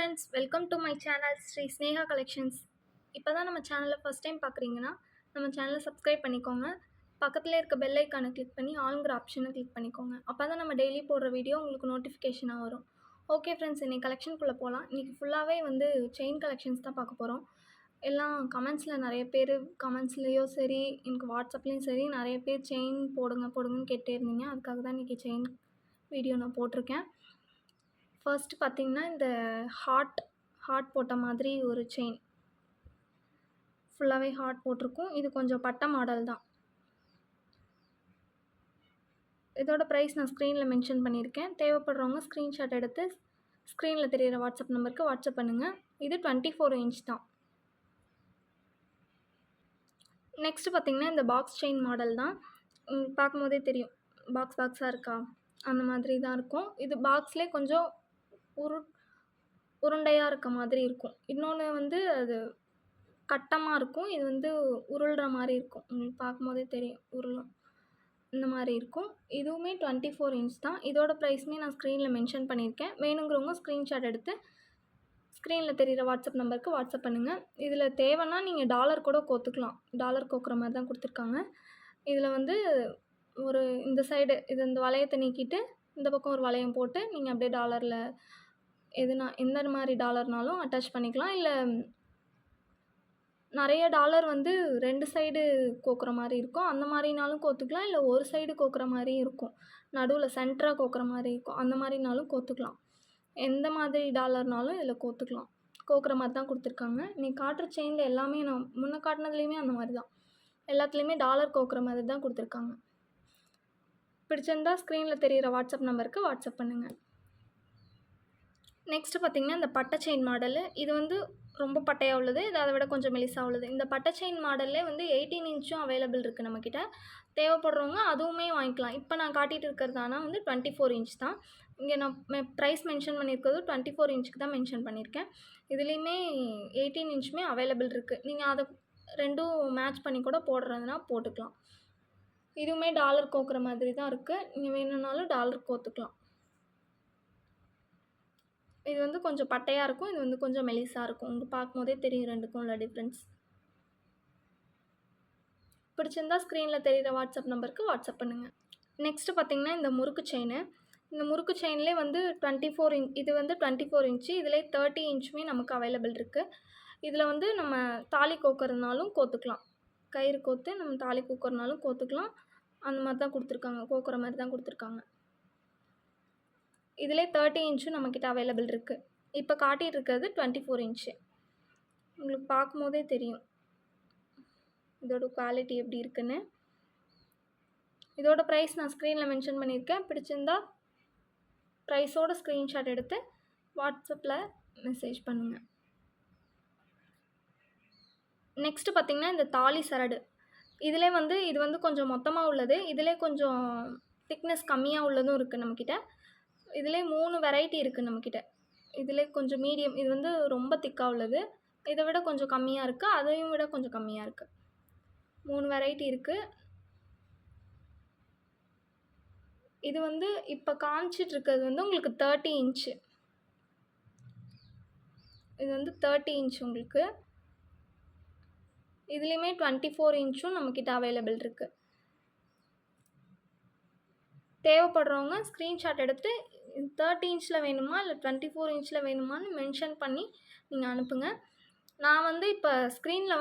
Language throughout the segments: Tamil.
Friends, welcome to my channel Shri Sneha collections. இப்போ தான் நம்ம சேனலை ஃபஸ்ட் டைம் பார்க்குறீங்கன்னா நம்ம சேனலை சப்ஸ்கிரைப் பண்ணிக்கோங்க. பக்கத்தில் இருக்க பெல் ஐக்கானை கிளிக் பண்ணி ஆல்ங்கிற ஆப்ஷனை கிளிக் பண்ணிக்கோங்க. அப்போ தான் நம்ம டெய்லி போடுற வீடியோ உங்களுக்கு நோட்டிஃபிகேஷனாக வரும். ஓகே ஃப்ரெண்ட்ஸ், இன்றைக்கி கலெக்ஷனுக்குள்ளே போகலாம். இன்றைக்கி ஃபுல்லாகவே செயின் கலெக்ஷன்ஸ் தான் பார்க்க போகிறோம். எல்லாம் கமெண்ட்ஸில் நிறைய பேர் கமெண்ட்ஸ்லேயோ சரி, எனக்கு வாட்ஸ்அப்லேயும் சரி நிறைய பேர் செயின் போடுங்கன்னு கேட்டே இருந்தீங்க. அதுக்காக தான் இன்றைக்கி செயின் வீடியோ நான் போட்டிருக்கேன். ஃபர்ஸ்ட் பார்த்தீங்கன்னா, இந்த ஹார்ட் போட்ட மாதிரி ஒரு செயின். ஃபுல்லாகவே ஹார்ட் போட்டிருக்கும். இது கொஞ்சம் பட்டை மாடல் தான். இதோட ப்ரைஸ் நான் ஸ்க்ரீனில் மென்ஷன் பண்ணியிருக்கேன். தேவைப்படுறவங்க ஸ்க்ரீன்ஷாட் எடுத்து ஸ்க்ரீனில் தெரியிற வாட்ஸ்அப் நம்பருக்கு வாட்ஸ்அப் பண்ணுங்கள். இது 24 இன்ச் தான். நெக்ஸ்ட்டு பார்த்தீங்கன்னா, இந்த பாக்ஸ் செயின் மாடல் தான். பார்க்கும்போதே தெரியும், பாக்ஸாக இருக்கா, அந்த மாதிரி தான் இருக்கும். இது பாக்ஸ்லேயே கொஞ்சம் உருண்டையாக இருக்க மாதிரி இருக்கும். இன்னொன்று அது கட்டமாக இருக்கும். இது உருள்ற மாதிரி இருக்கும். உங்களுக்கு பார்க்கும்போதே தெரியும், உருளும். இந்த மாதிரி இருக்கும். இதுவுமே 24 இன்ச் தான். இதோட ப்ரைஸுமே நான் ஸ்க்ரீனில் மென்ஷன் பண்ணியிருக்கேன். வேணுங்கிறவங்க ஸ்க்ரீன்ஷாட் எடுத்து ஸ்க்ரீனில் தெரிகிற வாட்ஸ்அப் நம்பருக்கு வாட்ஸ்அப் பண்ணுங்கள். இதில் தேவைன்னா நீங்கள் டாலர் கூட கோத்துக்கலாம். டாலர் கோக்குற மாதிரி தான் கொடுத்துருக்காங்க. இதில் ஒரு இந்த சைடு இந்த வளையத்தை நீக்கிட்டு இந்த பக்கம் ஒரு வளையம் போட்டு நீங்கள் அப்படியே டாலரில் எந்த மாதிரி டாலர்னாலும் அட்டாச் பண்ணிக்கலாம். இல்லை நிறைய டாலர் 2 சைடு கோக்குற மாதிரி இருக்கும். அந்த மாதிரினாலும் கோத்துக்கலாம். இல்லை ஒரு சைடு கோக்குற மாதிரியும் இருக்கும். நடுவில் சென்டராக கோக்குற மாதிரி இருக்கும். அந்த மாதிரினாலும் கோத்துக்கலாம். எந்த மாதிரி டாலர்னாலும் இதில் கோத்துக்கலாம். கோக்குற மாதிரி தான் கொடுத்துருக்காங்க. நீ காட்டுற செயினில் எல்லாமே நான் முன்ன காட்டினதுலேயுமே அந்த மாதிரி தான். எல்லாத்துலேயுமே டாலர் கோக்குற மாதிரி தான் கொடுத்துருக்காங்க. பிடிச்சிருந்தால் ஸ்க்ரீனில் தெரிகிற வாட்ஸ்அப் நம்பருக்கு வாட்ஸ்அப் பண்ணுங்கள். நெக்ஸ்ட்டு பார்த்திங்கன்னா, இந்த பட்டை செயின் மாடலு. இது ரொம்ப பட்டையாக உள்ளது. இது அதை விட கொஞ்சம் மெலிசாக உள்ளது. இந்த பட்டை செயின் மாடல்லே 18 இன்ச்சும் அவைலபிள் இருக்குது நம்மக்கிட்ட. தேவைப்படுறவங்க அதுவுமே வாங்கிக்கலாம். இப்போ நான் காட்டிகிட்டு இருக்கிறது ஆனால் 24 இன்ச் தான். இங்கே நான் ப்ரைஸ் மென்ஷன் பண்ணியிருக்கிறது 24 இன்ச்சுக்கு தான் மென்ஷன் பண்ணியிருக்கேன். இதுலேயுமே 18 இன்ச்சுமே அவைலபிள் இருக்குது. நீங்கள் அதை ரெண்டும் மேட்ச் பண்ணி கூட போடுறதுனா போட்டுக்கலாம். இதுவுமே டாலர் கோக்குற மாதிரி தான் இருக்குது. நீங்கள் வேணும்னாலும் டாலர் கோத்துக்கலாம். இது கொஞ்சம் பட்டையாக இருக்கும். இது கொஞ்சம் மெலிசாக இருக்கும். உங்களுக்கு பார்க்கும்போதே தெரியும் ரெண்டுக்கும் உள்ள டிஃப்ரென்ஸ். பிடிச்சிருந்தா ஸ்க்ரீனில் தெரிகிற வாட்ஸ்அப் நம்பருக்கு வாட்ஸ்அப் பண்ணுங்கள். நெக்ஸ்ட்டு பார்த்திங்கன்னா, இந்த முறுக்கு செயின். இந்த முறுக்கு செயின்லேயே 24 இன்ச். இது 24 இன்ச்சு. இதிலே 30 இன்ச்சுமே நமக்கு அவைலபிள் இருக்குது. இதில் நம்ம தாலி கோக்கிறதுனாலும் கோத்துக்கலாம். கயிறு கோத்து நம்ம தாலி கோக்கிறதுனாலும் கோத்துக்கலாம். அந்த மாதிரி தான் கொடுத்துருக்காங்க. கோக்குற மாதிரி தான் கொடுத்துருக்காங்க. இதிலே 30 இன்ச்சும் நம்மக்கிட்ட அவைலபிள் இருக்குது. இப்போ காட்டிகிட்டு இருக்கிறது 24 இன்ச்சு. உங்களுக்கு பார்க்கும்போதே தெரியும் இதோட குவாலிட்டி எப்படி இருக்குன்னு. இதோட ப்ரைஸ் நான் ஸ்க்ரீனில் மென்ஷன் பண்ணியிருக்கேன். பிடிச்சிருந்தா ப்ரைஸோட ஸ்க்ரீன்ஷாட் எடுத்து வாட்ஸ்அப்பில் மெசேஜ் பண்ணுங்கள். நெக்ஸ்ட்டு பார்த்திங்கன்னா, இந்த தாலி சரடு. இதிலே இது கொஞ்சம் மொத்தமாக உள்ளது. இதிலே கொஞ்சம் திக்னஸ் கம்மியாக உள்ளதும் இருக்குது நம்மக்கிட்ட. இதிலே 3 வெரைட்டி இருக்குது நம்மக்கிட்ட. இதிலே கொஞ்சம் மீடியம். இது ரொம்ப திக்காக உள்ளது. இதை விட கொஞ்சம் கம்மியாக இருக்குது. அதையும் விட கொஞ்சம் கம்மியாக இருக்குது. 3 வெரைட்டி இருக்குது. இது இப்போ காமிச்சிட்டு இருக்கிறது உங்களுக்கு 30 இன்ச்சு. இது 30 இன்ச் உங்களுக்கு. இதுலேயுமே 24 இன்ச்சும் நம்மக்கிட்ட அவைலபிள் இருக்குது. தேவைப்படுறவங்க ஸ்க்ரீன்ஷாட் எடுத்து 30 இன்ச்சில் வேணுமா இல்லை 24 இன்ச்சில் வேணுமான்னு மென்ஷன் பண்ணி நீங்கள் அனுப்புங்க. நான் இப்போ ஸ்க்ரீனில்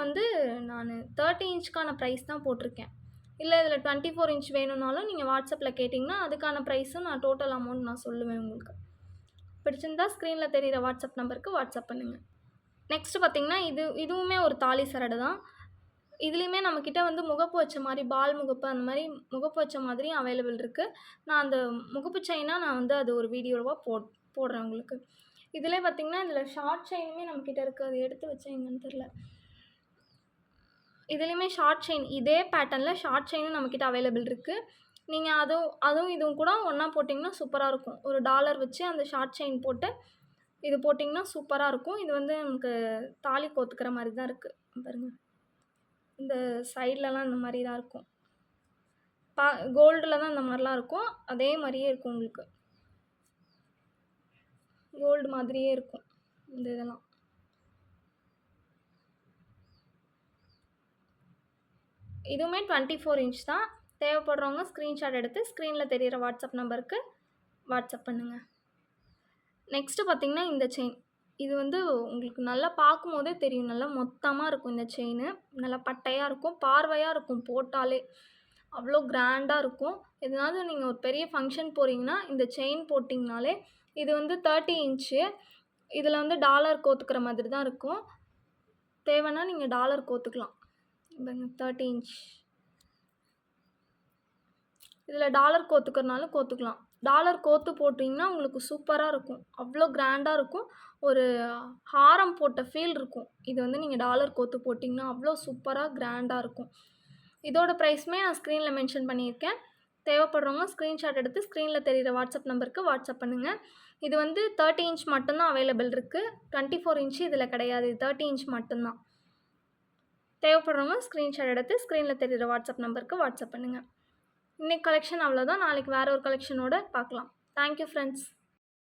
நான் 30 இன்ச்சுக்கான ப்ரைஸ் தான் போட்டிருக்கேன். இல்லை இதில் 24 இன்ச் வேணும்னாலும் நீங்கள் வாட்ஸ்அப்பில் கேட்டிங்கன்னா அதுக்கான ப்ரைஸும் நான் டோட்டல் அமௌண்ட் நான் சொல்லுவேன் உங்களுக்கு. பிடிச்சிருந்தா ஸ்க்ரீனில் தெரிகிற வாட்ஸ்அப் நம்பருக்கு வாட்ஸ்அப் பண்ணுங்கள். நெக்ஸ்ட்டு பார்த்திங்கன்னா, இதுவுமே ஒரு தாலி சரடு தான். இதுலேயுமே நம்மக்கிட்ட முகப்பு வச்ச மாதிரி பால் முகப்பு அந்த மாதிரி முகப்பு வச்ச மாதிரியும் அவைலபிள் இருக்குது. நான் அந்த முகப்பு செயினாக நான் அது ஒரு வீடியோவாக போடுறேன் உங்களுக்கு. இதிலே பார்த்திங்கன்னா, இதில் ஷார்ட் செயினுமே நம்மக்கிட்ட இருக்குது. அது எடுத்து வச்சேன் எங்கன்னு தெரில. இதுலேயுமே ஷார்ட் செயின் இதே பேட்டர்னில் ஷார்ட் செயினும் நம்மக்கிட்ட அவைலபிள் இருக்குது. நீங்கள் அதுவும் இதுவும் கூட ஒன்றா போட்டிங்கன்னா சூப்பராக இருக்கும். ஒரு டாலர் வச்சு அந்த ஷார்ட் செயின் போட்டு இது போட்டிங்கன்னா சூப்பராக இருக்கும். இது நமக்கு தாலி கோத்துக்கிற மாதிரி தான் இருக்குது. பாருங்கள், இந்த சைட்லலாம் இந்த மாதிரி தான் இருக்கும். கோல்டில் தான் இந்த மாதிரிலாம் இருக்கும். அதே மாதிரியே இருக்கும் உங்களுக்கு. கோல்டு மாதிரியே இருக்கும். இந்த இதெல்லாம். இதுவுமே 24 இன்ச் தான். தேவைப்படுறவங்க ஸ்க்ரீன்ஷாட் எடுத்து ஸ்க்ரீனில் தெரியிற வாட்ஸ்அப் நம்பருக்கு வாட்ஸ்அப் பண்ணுங்கள். நெக்ஸ்ட்டு பார்த்தீங்கன்னா, இந்த செயின். இது வந்து உங்களுக்கு நல்லா பார்க்கும்போதே தெரியும். நல்லா மொத்தமா இருக்கும் இந்த செயினு. நல்லா பட்டையா இருக்கும். பார்வையா இருக்கும் போட்டாலே. அவ்வளோ கிராண்டா இருக்கும். எதனாவது நீங்க ஒரு பெரிய ஃபங்ஷன் போறீங்கன்னா, இந்த செயின் போட்டிங்கனாலே இது வந்து 30 இன்ச்சு. இதில வந்து டாலர் கோத்துக்கிற மாதிரி தான் இருக்கும். தேவைன்னா நீங்க டாலர் கோத்துக்கலாம். பாருங்க 30 இன்ச். இதில டாலர் கோத்துக்கிறனாலும் கோத்துக்கலாம். டாலர் கோத்து போட்டிங்கன்னா உங்களுக்கு சூப்பரா இருக்கும். அவ்வளோ கிராண்டா இருக்கும். ஒரு ஹாரம் போட்ட ஃபீல் இருக்கும். இது வந்து நீங்க டாலர் கோத்து போட்டிங்கன்னா, அவ்வளோ சூப்பரா கிராண்டா இருக்கும். இதோட ப்ரைஸுமே நான் ஸ்க்ரீனில் மென்ஷன் பண்ணியிருக்கேன். தேவைப்படுறவங்க ஸ்க்ரீன்ஷாட் எடுத்து ஸ்க்ரீனில் தெரியிற வாட்ஸ்அப் நம்பருக்கு வாட்ஸ்அப் பண்ணுங்கள். இது வந்து 30 இன்ச் மட்டும் தான் அவைலபிள் இருக்குது. 24 இன்ச்சு இதில கிடையாது. 30 இன்ச் மட்டும்தான். தேவைப்படுறவங்க ஸ்க்ரீன்ஷாட் எடுத்து ஸ்க்ரீனில் தெரியிற வாட்ஸ்அப் நம்பருக்கு வாட்ஸ்அப் பண்ணுங்கள். இன்னைக்கு கலெக்ஷன் அவ்வளோதான். நாளைக்கு வேறு ஒரு கலெக்ஷனோட பார்க்கலாம். Thank you friends.